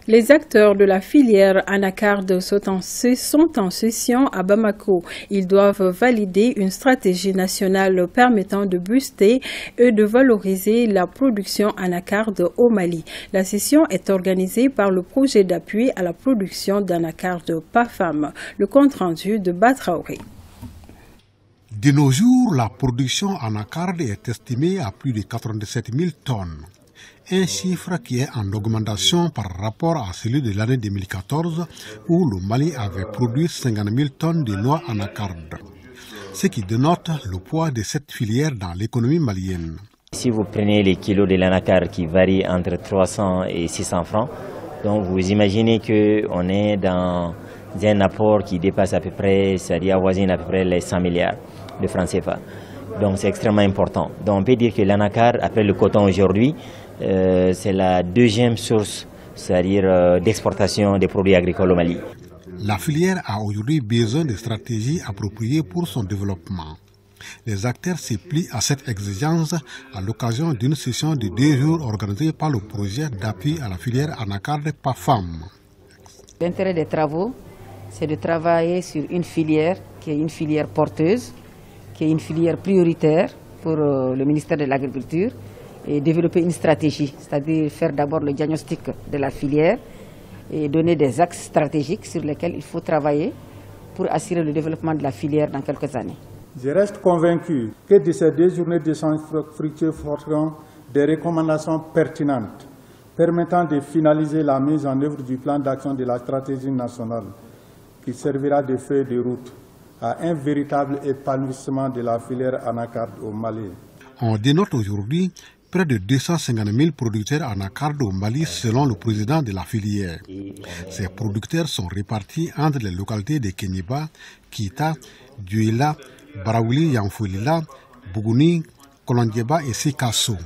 Les acteurs de la filière anacarde sont en session à Bamako. Ils doivent valider une stratégie nationale permettant de booster et de valoriser la production anacarde au Mali. La session est organisée par le projet d'appui à la production d'anacarde PAFAM. Le compte rendu de Batraoré. De nos jours, la production anacarde est estimée à plus de 97 000 tonnes. Un chiffre qui est en augmentation par rapport à celui de l'année 2014 où le Mali avait produit 50 000 tonnes de noix anacarde, ce qui dénote le poids de cette filière dans l'économie malienne. Si vous prenez les kilos de l'anacarde qui varient entre 300 et 600 francs, donc vous imaginez qu'on est dans un apport qui dépasse à peu près, c'est-à-dire avoisine à peu près les 100 milliards de francs CFA. Donc c'est extrêmement important. Donc on peut dire que l'anacarde, après le coton aujourd'hui, c'est la deuxième source, c'est-à-dire d'exportation des produits agricoles au Mali. La filière a aujourd'hui besoin de stratégies appropriées pour son développement. Les acteurs se plient à cette exigence à l'occasion d'une session de 2 jours organisée par le projet d'appui à la filière anacarde PAFAM. L'intérêt des travaux, c'est de travailler sur une filière qui est une filière porteuse, qui est une filière prioritaire pour le ministère de l'Agriculture, et développer une stratégie, c'est-à-dire faire d'abord le diagnostic de la filière et donner des axes stratégiques sur lesquels il faut travailler pour assurer le développement de la filière dans quelques années. Je reste convaincu que de ces 2 journées d'échange fructueux formeront des recommandations pertinentes permettant de finaliser la mise en œuvre du plan d'action de la stratégie nationale qui servira de feuille de route à un véritable épanouissement de la filière anacarde au Mali. On dénote aujourd'hui près de 250 000 producteurs anacarde au Mali selon le président de la filière. Ces producteurs sont répartis entre les localités de Kéniba, Kita, Duela, Baraouli, Yanfolila, Bougouni, Kolondieba et Sikasso.